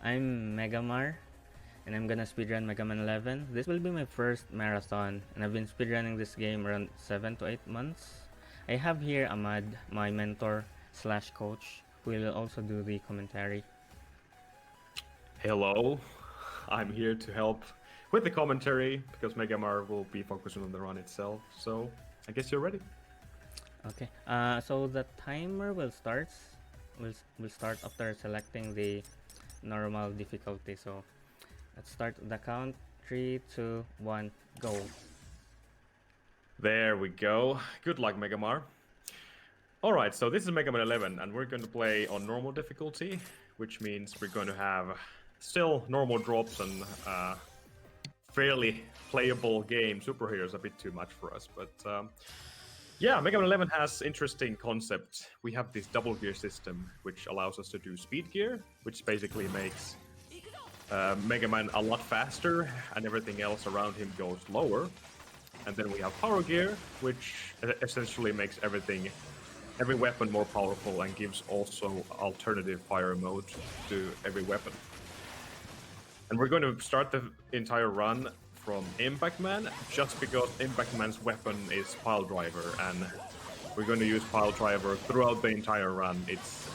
I'm MegaMar, and I'm gonna speedrun MegaMan11. This will be my first marathon, and I've been speedrunning this game around 7 to 8 months. I have here Ahmad, my mentor slash coach, who will also do the commentary. Hello, I'm here to help with the commentary because Megamar will be focusing on the run itself. So I guess you're ready. Okay, so the timer will start after selecting the normal difficulty. So let's start the count. 3, 2, 1, go. There we go. Good luck, Megamar. Alright, so this is Mega Man 11, and we're going to play on normal difficulty, which means we're going to have still normal drops and fairly playable game. Super Hero is a bit too much for us, but yeah, Mega Man 11 has interesting concept. We have this double gear system, which allows us to do speed gear, which basically makes Mega Man a lot faster, and everything else around him goes lower. And then we have power gear, which essentially makes every weapon more powerful and gives also alternative fire mode to every weapon. And we're going to start the entire run from Impact Man, just because Impact Man's weapon is Pile Driver, and we're going to use Pile Driver throughout the entire run. It's,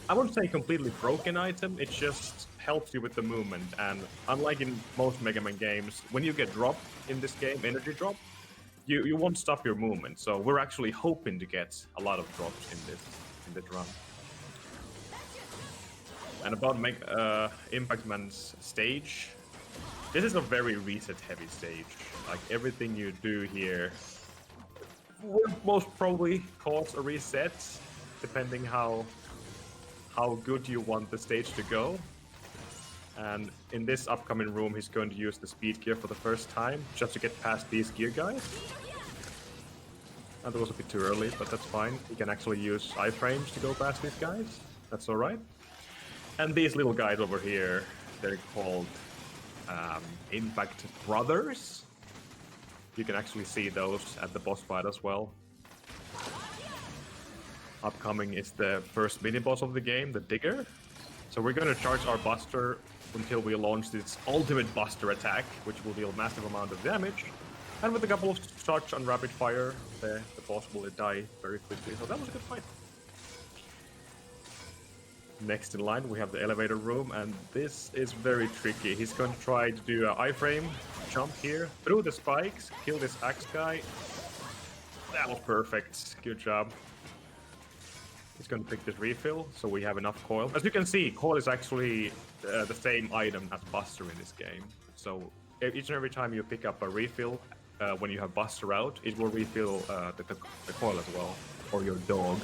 I wouldn't say completely broken item, it just helps you with the movement, and unlike in most Mega Man games, when you get dropped in this game, energy drop, you won't stop your movement, so we're actually hoping to get a lot of drops in this run. And about Impact Man's stage, this is a very reset heavy stage. Like everything you do here will most probably cause a reset, depending how good you want the stage to go. And in this upcoming room, he's going to use the speed gear for the first time, just to get past these gear guys. And that was a bit too early, but that's fine. He can actually use iframes to go past these guys. That's alright. And these little guys over here, they're called Impact Brothers. You can actually see those at the boss fight as well. Upcoming is the first mini-boss of the game, the Digger. So we're going to charge our Buster until we launch this ultimate Buster attack, which will deal massive amount of damage. And with a couple of shots on rapid fire, the boss will die very quickly. So that was a good fight. Next in line, we have the elevator room, and this is very tricky. He's going to try to do an iframe jump here through the spikes, kill this axe guy. That was perfect. Good job. He's going to pick this refill, so we have enough coil. As you can see, coil is actually the same item as Buster in this game. So each and every time you pick up a refill, when you have Buster out, it will refill the coil as well, or your dog.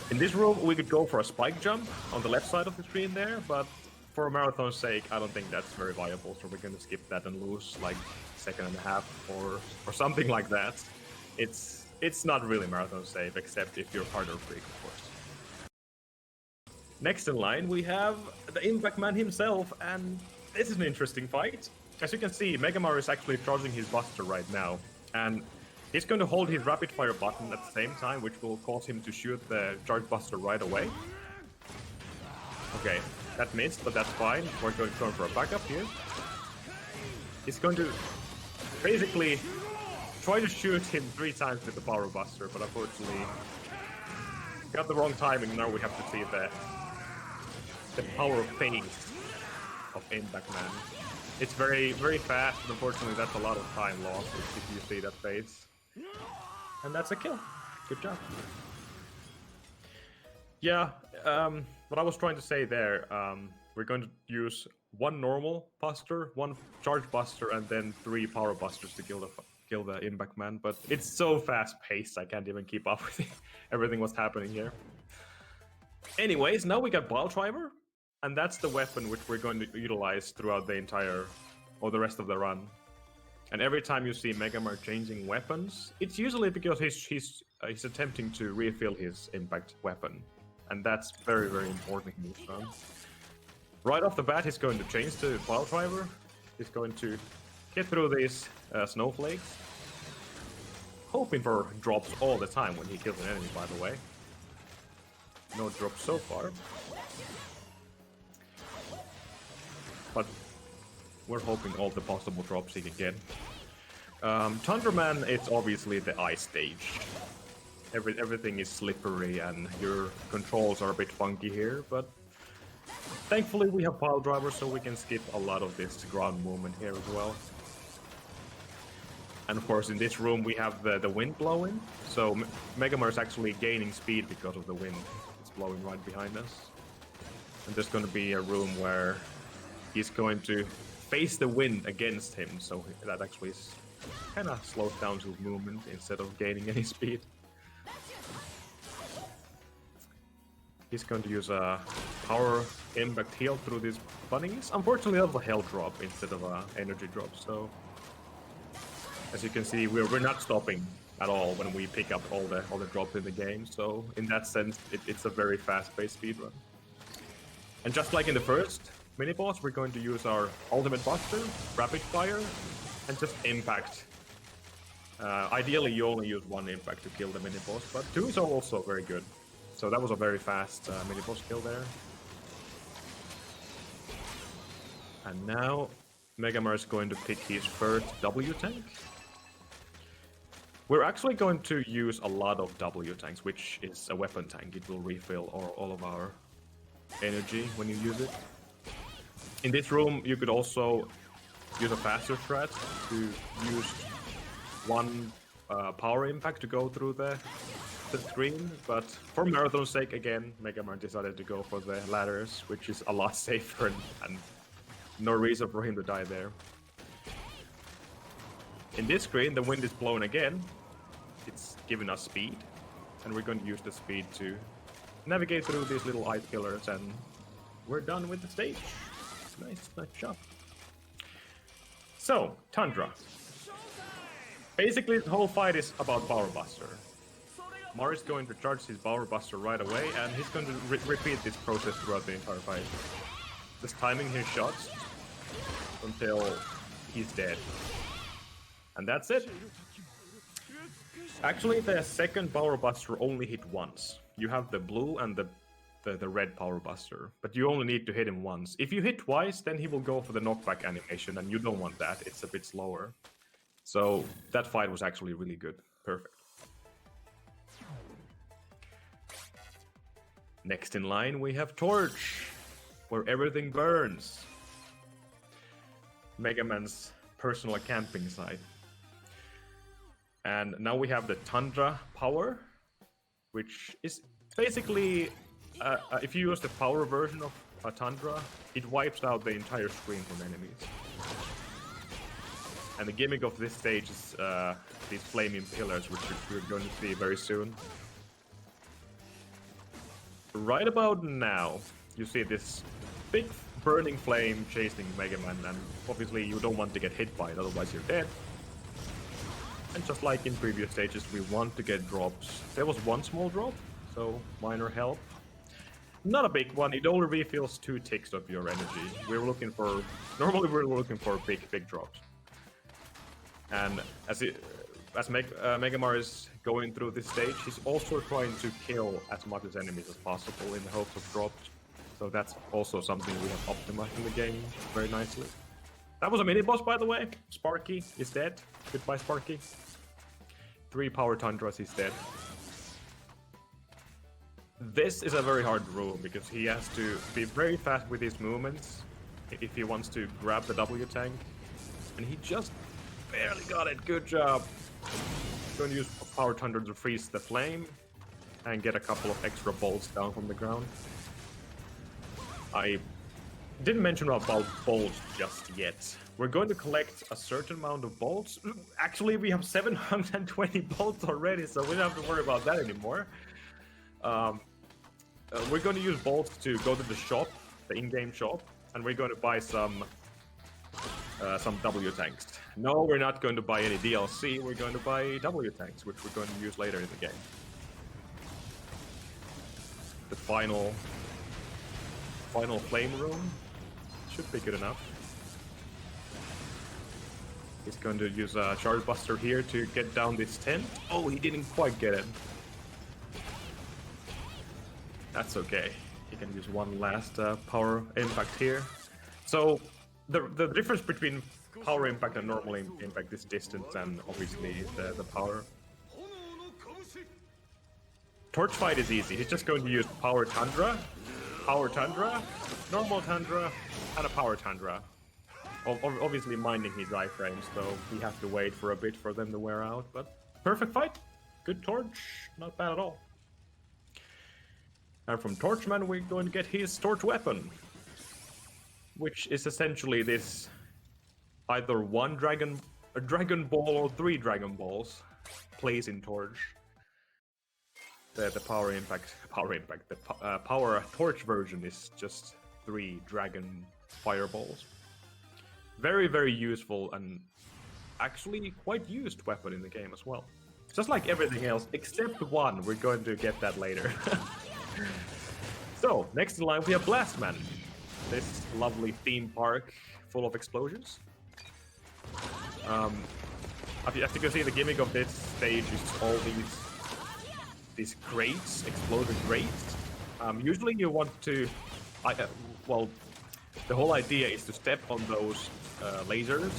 In this room, we could go for a spike jump on the left side of the screen there, but for a marathon's sake, I don't think that's very viable, so we're going to skip that and lose like second and a half or something like that. It's not really marathon safe, except if you're harder freak, of course. Next in line, we have the Impact Man himself, and this is an interesting fight. As you can see, Megamar is actually charging his Buster right now, and he's going to hold his rapid fire button at the same time, which will cause him to shoot the charge Buster right away. Okay, that missed, but that's fine. We're going to turn for a backup here. He's going to basically try to shoot him 3 times with the Power Buster, but unfortunately got the wrong timing. Now we have to see the power phase of Impact Man. It's very, very fast, but unfortunately that's a lot of time lost if you see that phase. And that's a kill. Good job. Yeah, what I was trying to say there, we're going to use 1 normal Buster, 1 charge Buster, and then 3 Power Busters to kill the Impact Man, but it's so fast-paced, I can't even keep up with everything what's happening here. Anyways, now we got Pile Driver, and that's the weapon which we're going to utilize throughout the entire, or the rest of the run. And every time you see Megamar changing weapons, it's usually because he's attempting to refill his Impact weapon, and that's very, very important in this run. Right off the bat, he's going to change to Pile Driver. He's going to get through these snowflakes, hoping for drops all the time when he kills an enemy, by the way. No drops so far. but we're hoping all the possible drops he can get. Tundra Man, it's obviously the ice stage. Everything is slippery and your controls are a bit funky here, but thankfully we have pile drivers so we can skip a lot of this ground movement here as well. And of course in this room we have the wind blowing, so MegaMar is actually gaining speed because of the wind. It's blowing right behind us. And there's going to be a room where he's going to face the wind against him, so that actually kind of slows down his movement instead of gaining any speed. He's going to use a power impact heal through these bunnies. Unfortunately, that was a health drop instead of an energy drop, so as you can see, we're not stopping at all when we pick up all the drops in the game. So in that sense, it's a very fast-paced speedrun. And just like in the first mini-boss, we're going to use our ultimate buster, rapid fire, and just impact. Ideally, you only use one impact to kill the mini-boss, but two is also very good. So that was a very fast mini-boss kill there. And now MegaMar is going to pick his first W tank. We're actually going to use a lot of W tanks, which is a weapon tank. It will refill all of our energy when you use it. In this room, you could also use a faster strat to use one power impact to go through the screen, but for marathon's sake, again, MegaMar decided to go for the ladders, which is a lot safer and no reason for him to die there. In this screen, the wind is blowing again. It's giving us speed, and we're going to use the speed to navigate through these little ice pillars, and we're done with the stage. Nice job. So, Tundra. Basically, the whole fight is about Power Buster. Mar is going to charge his Power Buster right away, and he's going to repeat this process throughout the entire fight. Just timing his shots until he's dead. And that's it. Actually, the second Power Buster only hit once. You have the blue and the red Power Buster, but you only need to hit him once. If you hit twice, then he will go for the knockback animation, and you don't want that. It's a bit slower. So that fight was actually really good. Perfect. Next in line, we have Torch, where everything burns. Mega Man's personal camping site. And now we have the Tundra power, which is basically, if you use the power version of a Tundra, it wipes out the entire screen from enemies. And the gimmick of this stage is these flaming pillars, which we're going to see very soon. Right about now, you see this big burning flame chasing Mega Man, and obviously you don't want to get hit by it, otherwise you're dead. And just like in previous stages, we want to get drops. There was one small drop, so minor help. Not a big one, it only refills 2 ticks of your energy. Normally we're looking for big drops. And as MegaMar is going through this stage, he's also trying to kill as much as enemies as possible in the hopes of drops. So that's also something we have optimized in the game very nicely. That was a mini-boss, by the way. Sparky is dead. Goodbye, Sparky. 3 power Tundras, he's dead. This is a very hard room because he has to be very fast with his movements if he wants to grab the W tank. And he just barely got it. Good job. Going to use power Tundra to freeze the flame and get a couple of extra bolts down from the ground. I didn't mention about bolts just yet. We're going to collect a certain amount of bolts. Actually, we have 720 bolts already, so we don't have to worry about that anymore. We're going to use bolts to go to the shop, the in-game shop, and we're going to buy some W tanks. No, we're not going to buy any DLC. We're going to buy W tanks, which we're going to use later in the game. The final flame room should be good enough. He's going to use a charge buster here to get down this tent. Oh, he didn't quite get it. That's okay. He can use one last power impact here. So the difference between power impact and normal impact is distance and obviously the power. Torch fight is easy. He's just going to use power tundra, normal tundra, and a power tundra. Obviously minding his iframes, so we have to wait for a bit for them to wear out, but perfect fight. Good torch, not bad at all. And from Torchman we're going to get his torch weapon, which is essentially this either a dragon ball or 3 dragon balls placed in torch. The power torch version is just 3 dragon fireballs. Very, very useful and actually quite used weapon in the game as well. Just like everything else, except one. We're going to get that later. So, next in line we have Blastman. This lovely theme park full of explosions. As you can see, the gimmick of this stage is all these grates, exploded grates. Usually you want to... well, the whole idea is to step on those lasers,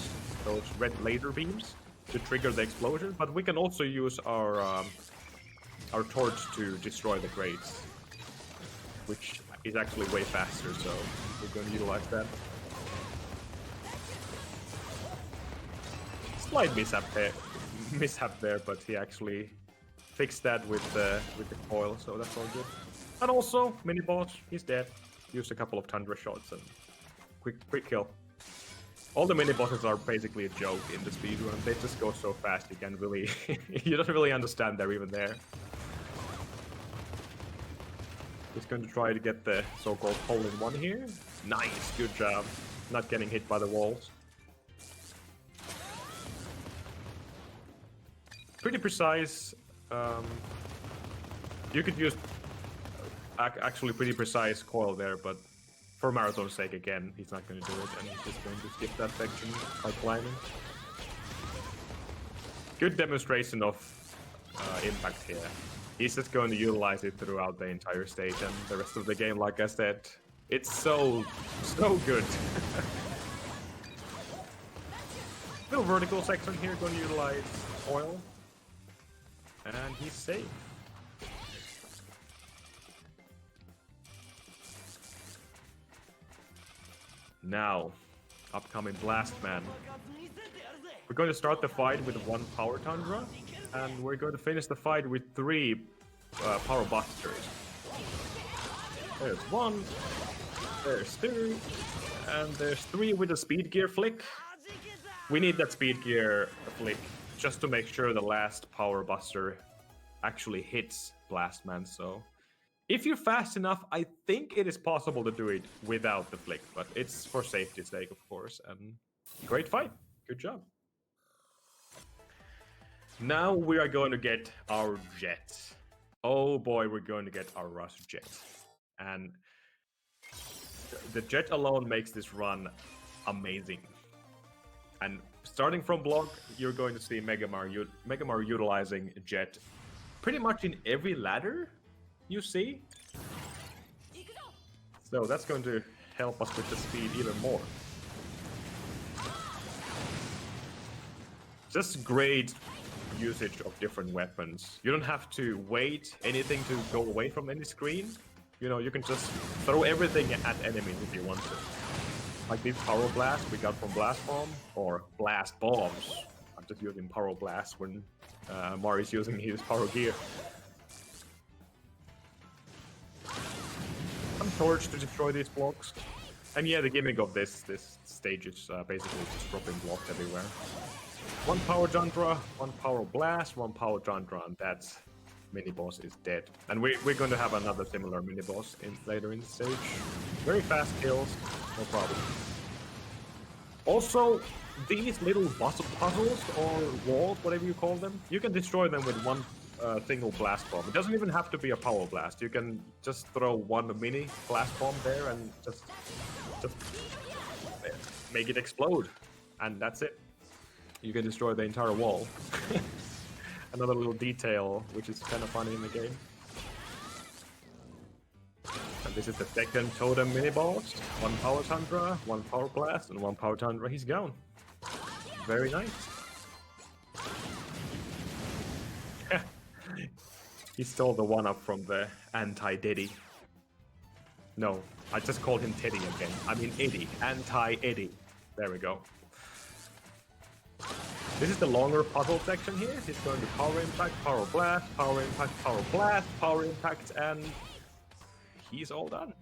those red laser beams, to trigger the explosion, but we can also use our torch to destroy the grates, which is actually way faster, so we're going to utilize that. Slight mishap there, but he actually fixed that with the coil, so that's all good. And also, mini boss, he's dead. Used a couple of tundra shots and quick kill. All the mini bosses are basically a joke in the speedrun. They just go so fast you can't really you don't really understand they're even there. Just going to try to get the so-called hole-in-one here. Nice, good job. Not getting hit by the walls. Pretty precise. You could use actually pretty precise coil there, but for Marathon's sake, again, he's not going to do it, and he's just going to skip that section by climbing. Good demonstration of impact here. He's just going to utilize it throughout the entire stage, and the rest of the game, like I said, it's so good. Little vertical section here, going to utilize oil, and he's safe. Now, upcoming Blastman. We're going to start the fight with 1 power tundra, and we're going to finish the fight with 3 power busters. There's 1, there's 2, and there's 3 with a speed gear flick. We need that speed gear flick just to make sure the last power buster actually hits Blastman, so... If you're fast enough, I think it is possible to do it without the flick, but it's for safety's sake, of course, and great fight. Good job. Now we are going to get our jet. Oh boy, we're going to get our rush jet. And the jet alone makes this run amazing. And starting from block, you're going to see MegaMar utilizing jet pretty much in every ladder you see. So that's going to help us with the speed even more. Just great usage of different weapons. You don't have to wait anything to go away from any screen. You know, you can just throw everything at enemies if you want to. Like this power blast we got from Blast Bomb, or Blast Bombs. I'm just using power blast when Mari's using his power gear. I'm torch to destroy these blocks. And yeah, the gimmick of this stage is basically just dropping blocks everywhere. 1 power tundra, 1 power blast, 1 power tundra, and that's mini boss is dead. And we're going to have another similar mini boss later in the stage. Very fast kills, no problem. Also, these little puzzles or walls, whatever you call them, you can destroy them with 1 single blast bomb. It doesn't even have to be a power blast. You can just throw 1 mini blast bomb there and just make it explode, and that's it. You can destroy the entire wall. Another little detail which is kind of funny in the game. And This is the second totem mini boss. 1 power tundra, 1 power blast, and 1 power tundra. He's gone. Very nice. He stole the one up from the anti-Diddy. No, I just called him Teddy again. I mean Eddie. Anti-Eddie. There we go. This is the longer puzzle section here. He's going to power impact, power blast, power impact, power blast, power impact, and he's all done.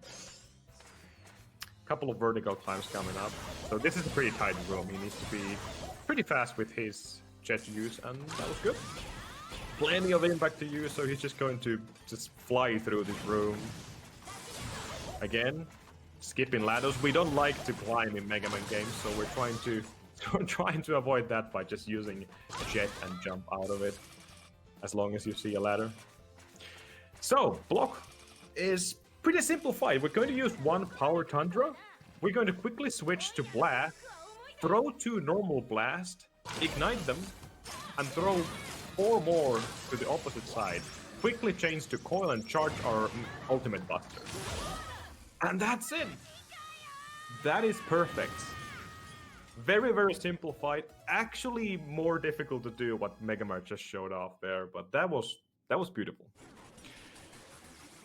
Couple of vertical climbs coming up. So this is a pretty tight room. He needs to be pretty fast with his jet use, and that was good. Plenty of impact to use, so he's just going to just fly through this room. Again, skipping ladders. We don't like to climb in Mega Man games, so we're trying to avoid that by just using jet and jump out of it, as long as you see a ladder. So, block is pretty simplified. We're going to use 1 power tundra. We're going to quickly switch to blast, throw 2 normal blast, ignite them, and throw 4 more to the opposite side. Quickly change to coil and charge our ultimate buster. And that's it. That is perfect. Very, very simplified. Actually more difficult to do what MegaMar just showed off there, but that was beautiful.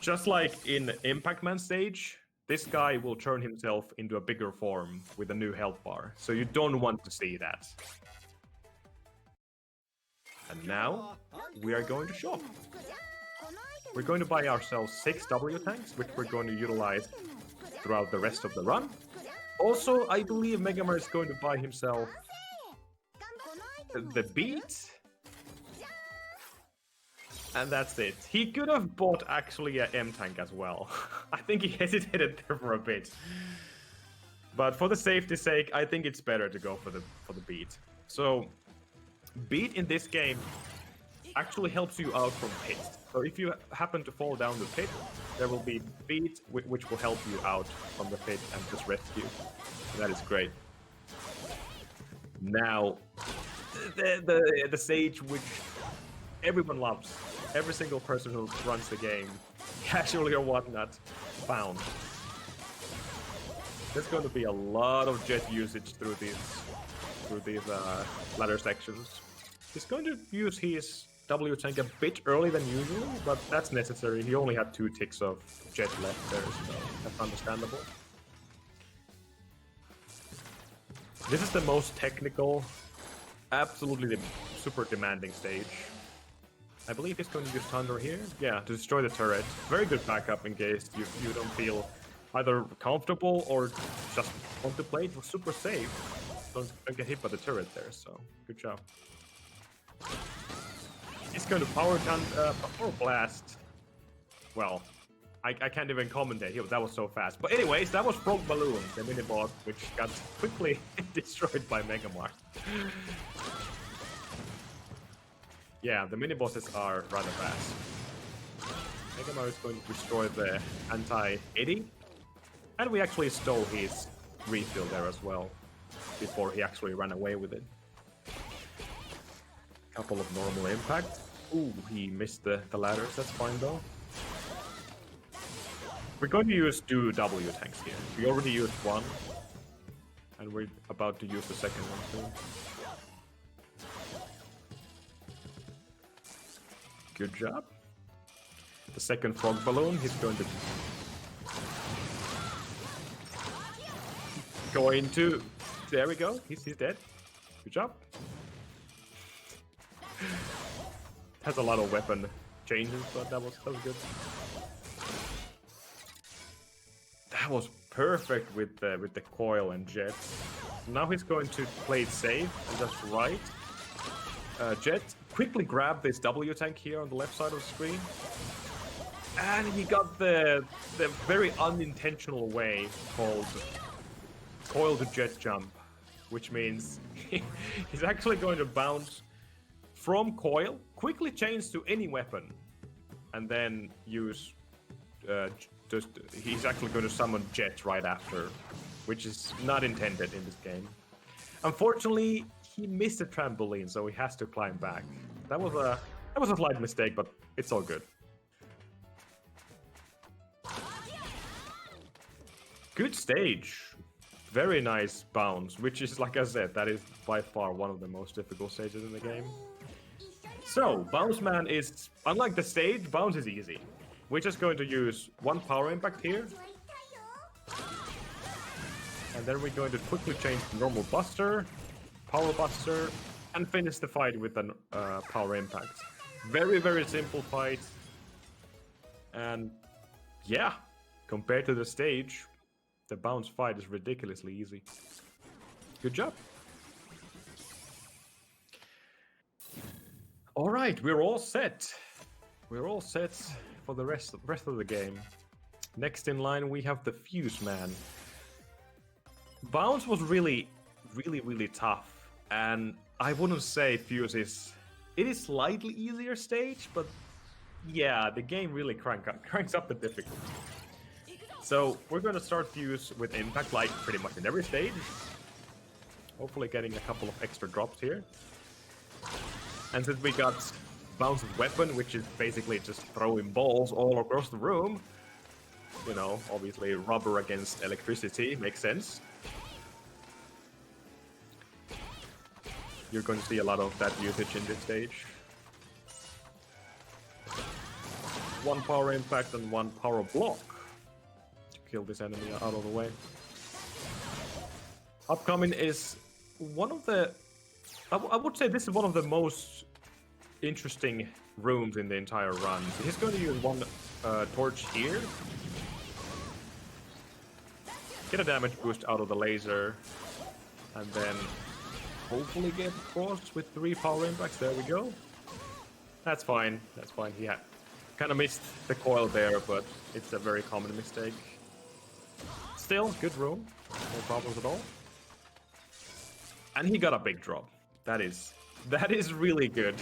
Just like in Impact Man stage, this guy will turn himself into a bigger form with a new health bar, so you don't want to see that. And now, we are going to shop. We're going to buy ourselves 6 W tanks, which we're going to utilize throughout the rest of the run. Also, I believe MegaMar is going to buy himself the beat. And that's it. He could have bought actually a M tank as well. I think he hesitated there for a bit. But for the safety's sake, I think it's better to go for the beat. So, beat in this game actually helps you out from pits. So if you happen to fall down the pit, there will be beat which will help you out from the pit and just rescue. That is great. Now, the stage which everyone loves. Every single person who runs the game, casually or whatnot, found. There's going to be a lot of jet usage through these ladder sections. He's going to use his W tank a bit early than usual, but that's necessary. He only had 2 ticks of jet left there, so that's understandable. This is the most technical, absolutely super demanding stage. I believe he's going to use Thunder here. Yeah, to destroy the turret. Very good backup in case you don't feel either comfortable or just want to play it super safe. Don't get hit by the turret there, so good job. He's going to power blast. Well, I can't even commentate. That was so fast. But anyways, that was Frog Balloon, the mini boss, which got quickly destroyed by MegaMar. Yeah, the mini bosses are rather fast. MegaMar is going to destroy the anti-Eddie, and we actually stole his refill there as well before he actually ran away with it. Couple of normal impact. Ooh, he missed the ladders. That's fine though. We're going to use 2 W tanks here. We already used 1, and we're about to use the second one too. Good job. The second frog balloon, he's going to... There we go, he's dead. Good job. Has a lot of weapon changes, but that was good. That was perfect with the coil and jet. Now he's going to play it safe and just right. Jet, quickly grab this W tank here on the left side of the screen. And he got the very unintentional way called coil to jet jump, which means he's actually going to bounce from coil, quickly change to any weapon, and then use he's actually going to summon jet right after, which is not intended in this game. Unfortunately, he missed the trampoline, so he has to climb back. That was a slight mistake, but it's all good. Good stage. Very nice bounce, which is, like I said, that is by far one of the most difficult stages in the game. So, Bounce Man is, unlike the stage, Bounce is easy. We're just going to use one power impact here. And then we're going to quickly change to normal buster, power buster, and finish the fight with a power impact. Very, very simple fight. And yeah, compared to the stage, the bounce fight is ridiculously easy. Good job. All right, we're all set. We're all set for the rest of the game. Next in line, we have the Fuse Man. Bounce was really tough, and I wouldn't say Fuse is. It is slightly easier stage, but yeah, the game really cranks up the difficulty. So we're going to start Fuse with impact, like pretty much in every stage. Hopefully getting a couple of extra drops here. And since we got Bounce's weapon, which is basically just throwing balls all across the room, you know, obviously rubber against electricity makes sense. You're going to see a lot of that usage in this stage. One power impact and one power block to kill this enemy out of the way. Upcoming is one of the... I would say this is one of the most interesting rooms in the entire run. So he's going to use one torch here. Get a damage boost out of the laser. And then hopefully get across with 3 power impacts. There we go. That's fine. That's fine. He kind of missed the coil there, but it's a very common mistake. Still, good room. No problems at all. And he got a big drop. That is really good.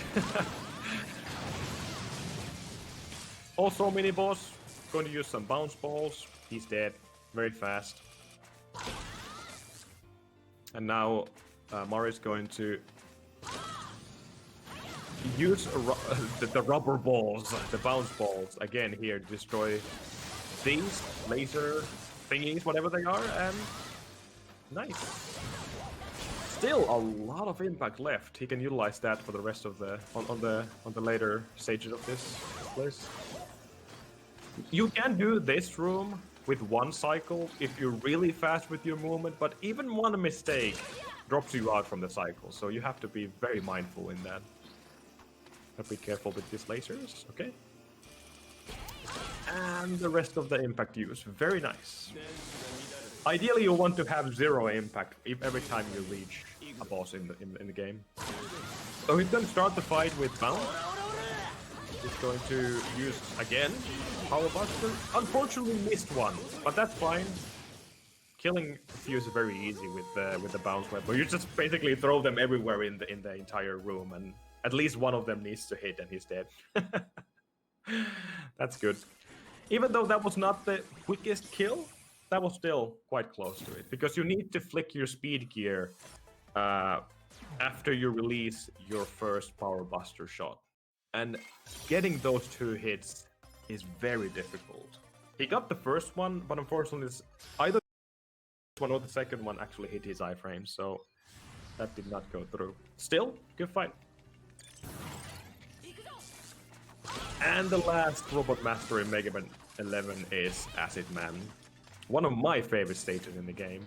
Also, mini boss. Going to use some bounce balls. He's dead. Very fast. And now Mario's going to use the rubber balls, the bounce balls, again here, destroy these laser thingies, whatever they are, and nice. Still a lot of impact left. He can utilize that for the rest of the on the later stages of this place. You can do this room with one cycle if you're really fast with your movement, but even one mistake drops you out from the cycle, so you have to be very mindful in that. But be careful with these lasers, okay? And the rest of the impact use, very nice. Ideally, you want to have 0 impact every time you reach a boss in the game. So he's going to start the fight with bounce. He's going to use again power buster. Unfortunately, missed one, but that's fine. Killing Fuse is very easy with the bounce weapon. You just basically throw them everywhere in the entire room, and at least one of them needs to hit, and he's dead. That's good. Even though that was not the quickest kill, that was still quite close to it, because you need to flick your speed gear after you release your first power buster shot. And getting those 2 hits is very difficult. He got the first one, but unfortunately either one or the second one actually hit his iframe, so that did not go through. Still, good fight. And the last Robot Master in MegaMar21 is Acid Man. One of my favorite stages in the game.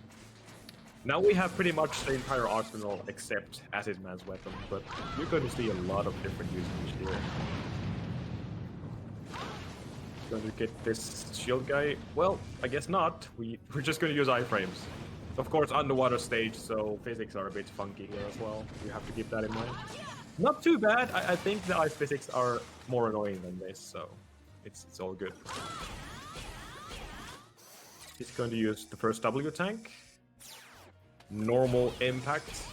Now we have pretty much the entire arsenal except Acid Man's weapon, but you're going to see a lot of different usage here. Going to get this shield guy. Well, I guess not. We're just going to use iframes. Of course, underwater stage, so physics are a bit funky here as well. You have to keep that in mind. Not too bad. I think the ice physics are more annoying than this, so it's all good. He's going to use the first W tank. Normal impact.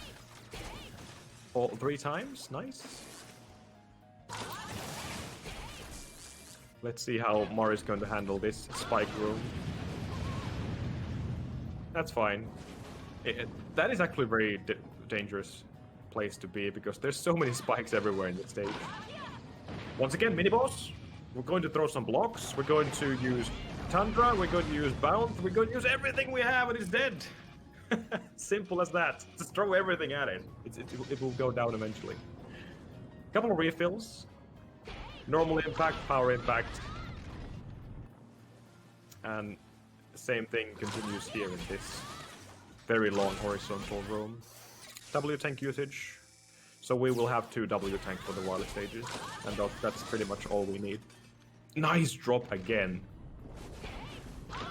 All 3 times. Nice. Let's see how Mario's going to handle this spike room. That's fine. That is actually a very dangerous place to be, because there's so many spikes everywhere in this stage. Once again, mini boss. We're going to throw some blocks. We're going to use Tundra, we're going to use Bounce, we're going to use everything we have and it's dead. Simple as that. Just throw everything at it. It will go down eventually. Couple of refills. Normal impact, power impact. And the same thing continues here in this very long horizontal room. W tank usage. So we will have 2 W tanks for the wily stages. And that's pretty much all we need. Nice drop again.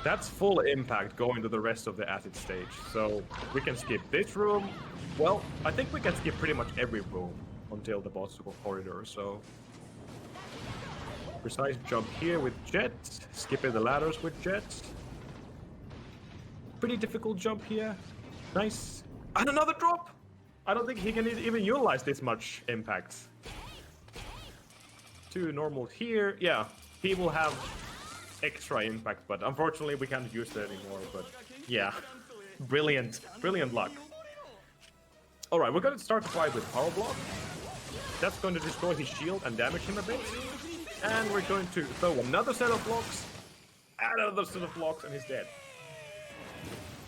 That's full impact going to the rest of the acid stage. So we can skip this room. Well, I think we can skip pretty much every room until the boss corridor, so... Precise jump here with Jet. Skipping the ladders with Jet. Pretty difficult jump here. Nice. And another drop! I don't think he can even utilize this much impact. 2 normal here. Yeah, he will have extra impact, but unfortunately we can't use that anymore, but yeah. Brilliant luck. Alright, we're going to start the fight with Power Block. That's going to destroy his shield and damage him a bit. And we're going to throw another set of blocks, another set of blocks, and he's dead.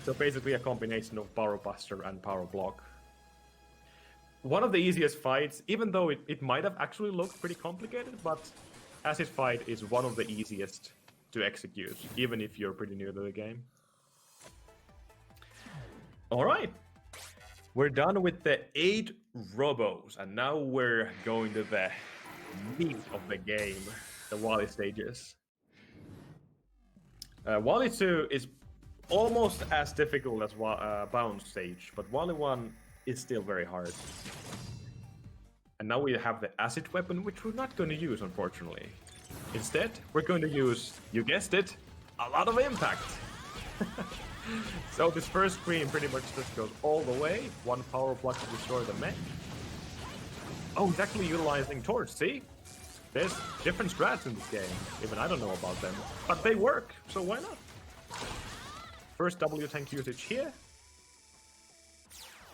So basically a combination of Power Buster and Power Block. One of the easiest fights, even though it might have actually looked pretty complicated, but Acid Fight is one of the easiest to execute, even if you're pretty new to the game. Alright, we're done with the 8 robos, and now we're going to the meat of the game, the Wally stages. Wally 2 is almost as difficult as Bound stage, but Wally 1 is still very hard. And now we have the acid weapon, which we're not going to use, unfortunately. Instead, we're going to use, you guessed it, a lot of impact. So this first screen pretty much just goes all the way. 1 power block to destroy the mech. Oh, he's actually utilizing Torch, see? There's different strats in this game. Even I don't know about them. But they work, so why not? First W tank usage here.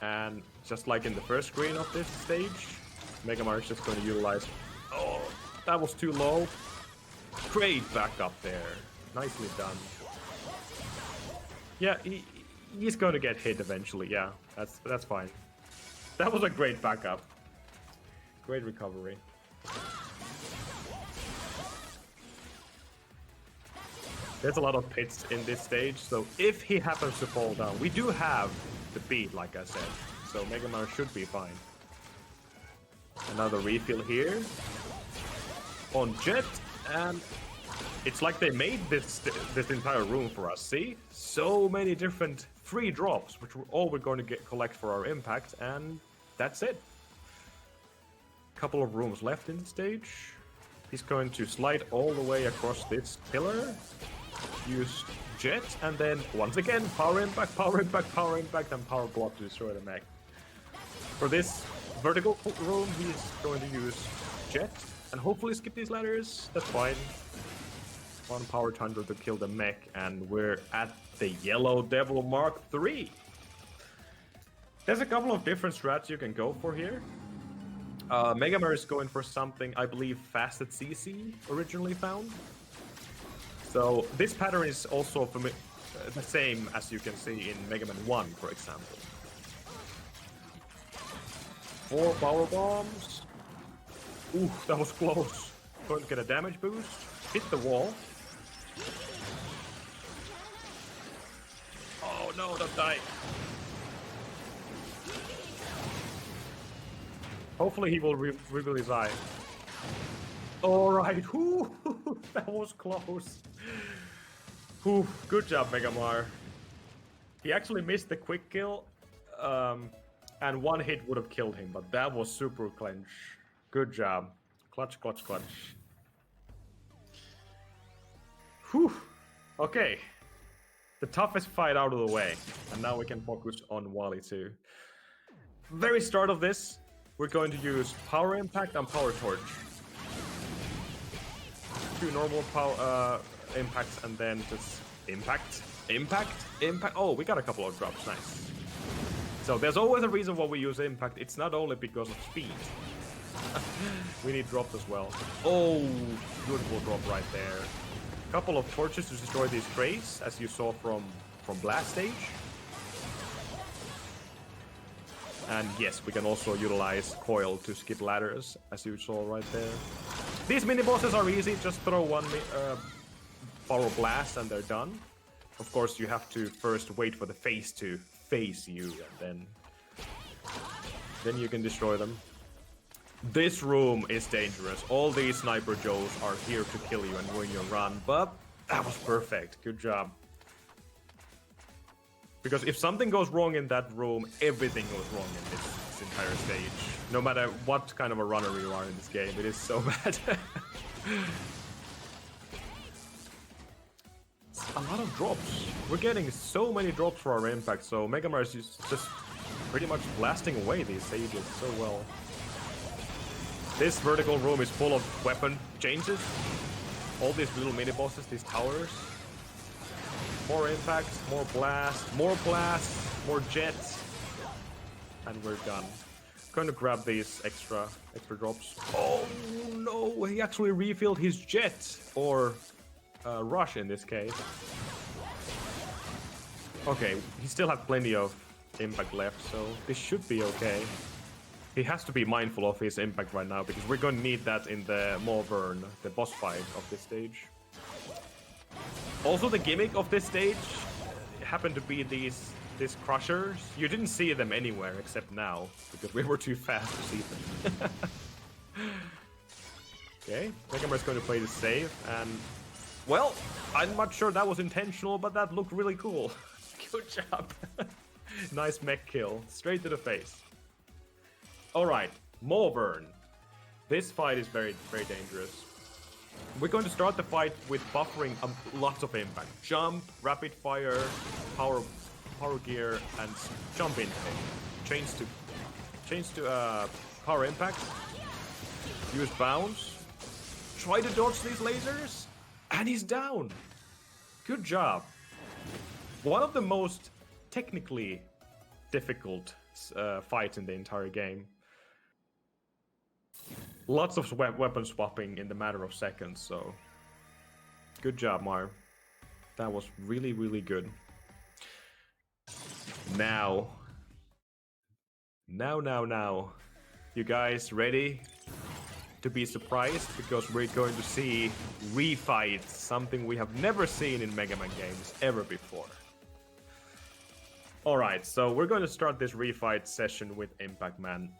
And just like in the first screen of this stage, MegaMar is just going to utilize... Oh, that was too low. Great backup there. Nicely done. Yeah, he's going to get hit eventually. Yeah, that's fine. That was a great backup. Great recovery. There's a lot of pits in this stage, so if he happens to fall down, we do have the beat, like I said, so MegaMar should be fine. Another refill here on Jet, and it's like they made this entire room for us. See, so many different free drops, which we're going to collect for our impact, and that's it. Couple of rooms left in the stage. He's going to slide all the way across this pillar, use Jet, and then once again power impact, power impact, power impact, and power block to destroy the mech. For this vertical room, he's going to use Jet and hopefully skip these ladders. That's fine. 1 power Tundra to kill the mech, and we're at the Yellow Devil Mark III. There's a couple of different strats you can go for here. MegaMar is going for something, I believe, Fasted CC originally found. So this pattern is also the same as you can see in Mega Man 1, for example. 4 power bombs. Ooh, that was close. Going to get a damage boost. Hit the wall. Oh no, don't die. Hopefully he will reveal his eye. Alright, that was close. Whew, good job, MegaMar. He actually missed the quick kill, and 1 hit would have killed him, but that was super clench. Good job. Clutch, clutch, clutch. Whew. Okay. The toughest fight out of the way, and now we can focus on Wally 2. Very start of this, we're going to use Power Impact and Power Torch. 2 normal power impacts, and then just impact, impact, impact. Oh, we got a couple of drops, nice. So there's always a reason why we use impact. It's not only because of speed. We need drops as well. Oh, beautiful drop right there. couple of torches to destroy these trays, as you saw from Blast Stage. And yes, we can also utilize coil to skip ladders, as you saw right there. These mini-bosses are easy, just throw one power blast and they're done. Of course, you have to first wait for the face to face you, and then you can destroy them. This room is dangerous. All these Sniper Joes are here to kill you and ruin your run, but that was perfect. Good job. Because if something goes wrong in that room, everything goes wrong in this entire stage. No matter what kind of a runner you are in this game, it is so bad. A lot of drops. We're getting so many drops for our impact, so MegaMar is just pretty much blasting away these stages so well. This vertical room is full of weapon changes. All these little mini bosses, these towers. More impact, more blast, more jets. And we're done. Going to grab these extra drops. Oh no, he actually refilled his jet, or rush in this case. Okay, he still has plenty of impact left, so this should be okay. He has to be mindful of his impact right now, because we're going to need that in the Malvern, the boss fight of this stage. Also, the gimmick of this stage happened to be these crushers. You didn't see them anywhere except now, because we were too fast to see them. Okay, MegaMar's going to play the save, and well, I'm not sure that was intentional, but that looked really cool. Good job. Nice mech kill, straight to the face. Alright, Malvern. This fight is very, very dangerous. We're going to start the fight with buffering lots of impact. Jump, rapid fire, power gear, and jump intake. Change to power impact. Use bounce. Try to dodge these lasers. And he's down. Good job. One of the most technically difficult fights in the entire game. Lots of weapon swapping in the matter of seconds, so good job, Mar. That was really, really good. Now. You guys ready to be surprised? Because we're going to see refights, something we have never seen in Mega Man games ever before. Alright, so we're going to start this refight session with Impact Man.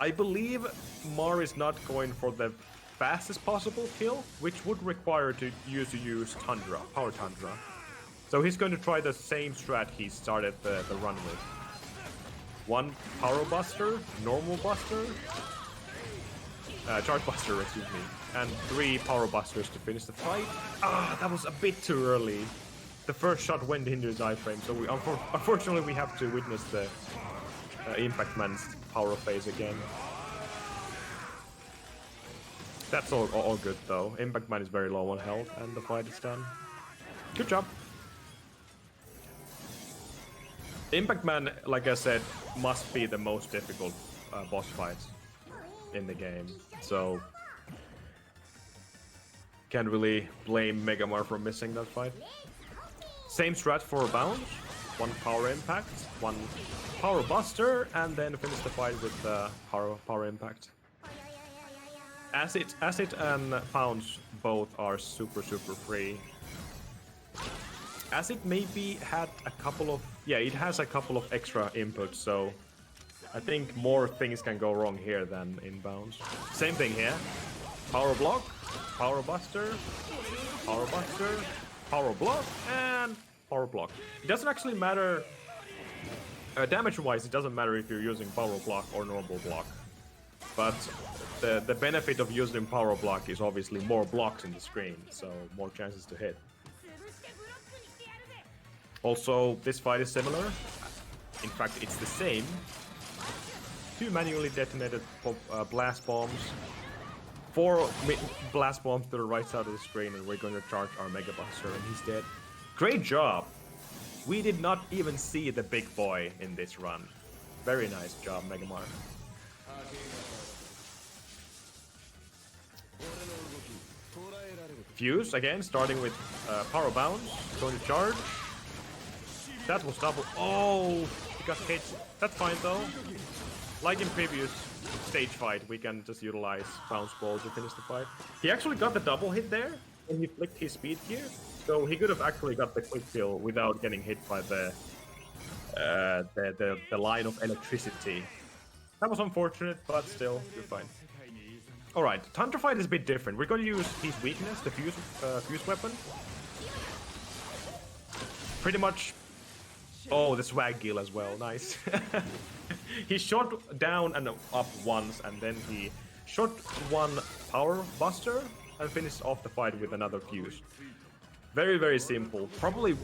I believe Mar is not going for the fastest possible kill, which would require to use Tundra, Power Tundra. So he's going to try the same strat he started the run with. One Power Buster, Normal Buster, Charge Buster, excuse me, and 3 Power Busters to finish the fight. That was a bit too early. The first shot went into his iframe, so unfortunately we have to witness the Impact Man's power phase again. That's all good though. Impact Man is very low on health, and the fight is done. Good job. Impact Man, like I said, must be the most difficult boss fight in the game, so can't really blame MegaMar for missing that fight. Same strat for bounce, 1 power impact, 1 power buster, and then finish the fight with power impact. Acid and bounce both are super free. Acid maybe had a couple of, it has a couple of extra inputs, so I think more things can go wrong here than in bounce. Same thing here. Power block, power buster, power block, and power block. It doesn't actually matter, damage-wise, it doesn't matter if you're using power block or normal block. But the benefit of using power block is obviously more blocks in the screen, so more chances to hit. Also, this fight is similar. In fact, it's the same. 2 manually detonated blast bombs. 4 blast bombs to the right side of the screen, and we're going to charge our Mega Buster, and he's dead. Great job! We did not even see the big boy in this run. Very nice job, MegaMar. Fuse again, starting with power bounce, going to charge. That was double. Oh, he got hit. That's fine though. Like in previous stage fight, we can just utilize bounce ball to finish the fight. He actually got the double hit there when he flicked his speed gear, so he could have actually got the quick kill without getting hit by the line of electricity. That was unfortunate, but still, you're fine. Alright, Tundra fight is a bit different. We're going to use his weakness, the fuse weapon. Pretty much... Oh, the swag gill as well, nice. He shot down and up once, and then he shot one power buster and finished off the fight with another fuse. Very, very simple. Probably...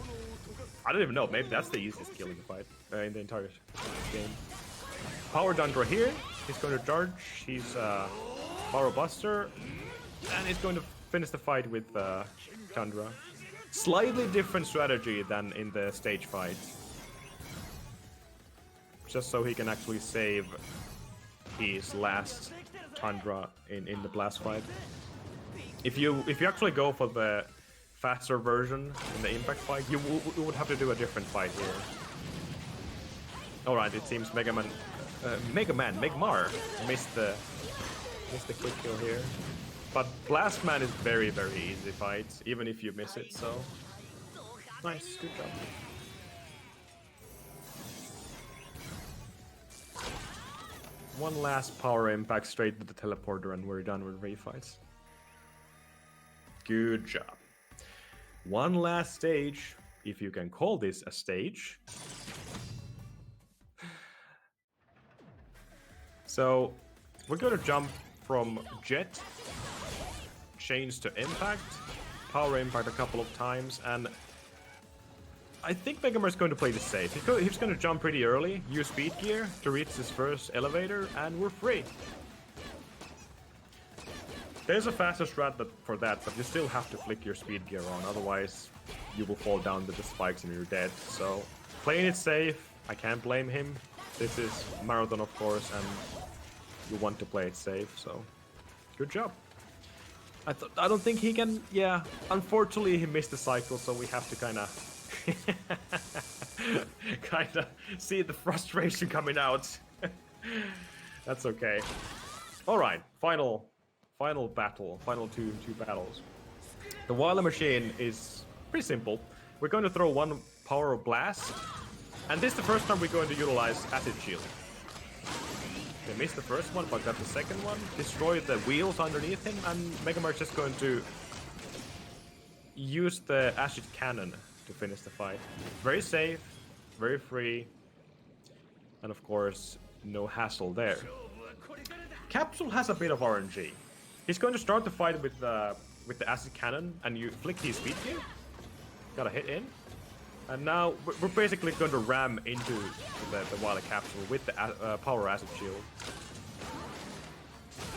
I don't even know, maybe that's the easiest kill in the fight, in the entire game. Power Tundra here, he's going to charge his Power Buster, and he's going to finish the fight with Tundra. Slightly different strategy than in the stage fight. Just so he can actually save his last Tundra in the blast fight. If you actually go for the faster version in the impact fight, you would have to do a different fight here. Alright, it seems MegaMar missed the quick kill here. But Blastman is very, very easy fight, even if you miss it, so... Nice, good job. One last power impact straight to the teleporter and we're done with refights. Good job. One last stage, if you can call this a stage. So, we're gonna jump from jet, change to impact, power impact a couple of times, and I think MegaMar is going to play this safe. He's going to jump pretty early, use speed gear to reach his first elevator, and we're free. There's a faster strat for that, but you still have to flick your speed gear on, otherwise you will fall down to the spikes and you're dead. So, playing it safe, I can't blame him. This is Marathon, of course, and you want to play it safe, so good job. I don't think he can, yeah, unfortunately he missed the cycle, so we have to kind of see the frustration coming out. That's okay. Alright, final battle, final two battles. The Wily Machine is pretty simple. We're going to throw one power blast, and this is the first time we're going to utilize Acid Shield. They missed the first one, but got the second one. Destroyed the wheels underneath him, and MegaMar is just going to use the Acid Cannon to finish the fight. Very safe, very free, and of course, no hassle there. Capsule has a bit of RNG. He's going to start the fight with the Acid Cannon, and you flick his speed gear. Got a hit in. And now we're basically going to ram into the Wily Capsule with the Power Acid Shield.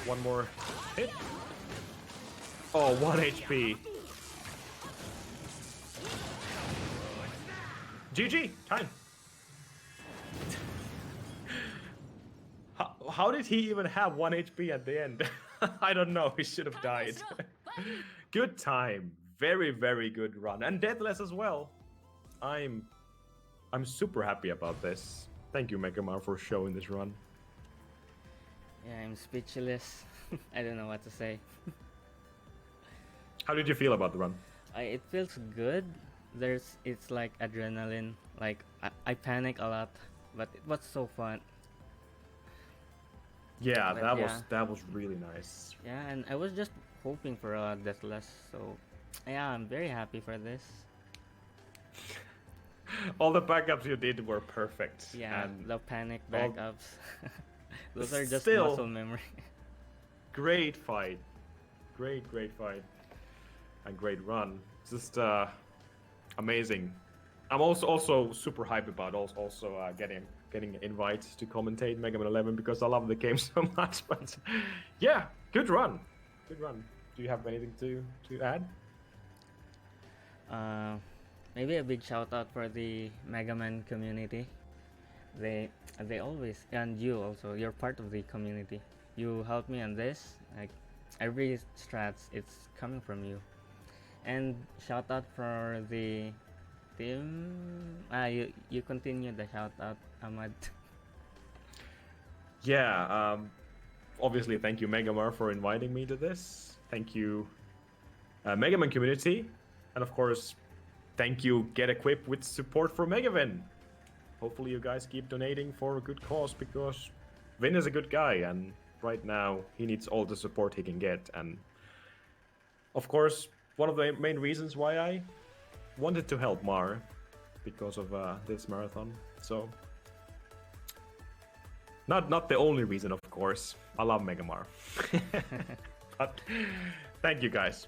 One more hit. Oh, 1 HP. GG, time. How did he even have 1 HP at the end? I don't know, he should have died. Good time. Very, very good run. And deathless as well. I'm super happy about this. Thank you, MegaMar, for showing this run. Yeah, I'm speechless. I don't know what to say. How did you feel about the run? It feels good. It's like adrenaline. Like I panic a lot, but it was so fun. Yeah, But that was really nice. Yeah, and I was just hoping for a deathless. So yeah, I'm very happy for this. All the backups you did were perfect. Yeah, and the panic backups. Those are just Still, muscle memory. Great fight. Great fight. And great run. Just amazing. I'm also super hyped about getting invites to commentate MegaMar21 because I love the game so much. But yeah, good run. Good run. Do you have anything to add? Maybe a big shout out for the MegaMan community. They always, and you also, you're part of the community. You helped me on this. Like every strats, it's coming from you. And shout out for the team. You continue the shout out, Ahmad. Yeah, obviously, thank you, MegaMar, for inviting me to this. Thank you, MegaMan community. And of course, thank you, Get Equipped, with support for MegaVin. Hopefully, you guys keep donating for a good cause, because Vin is a good guy, and right now, he needs all the support he can get. And of course, one of the main reasons why I wanted to help Mar, because of this marathon. So, not the only reason, of course. I love MegaMar. But thank you, guys.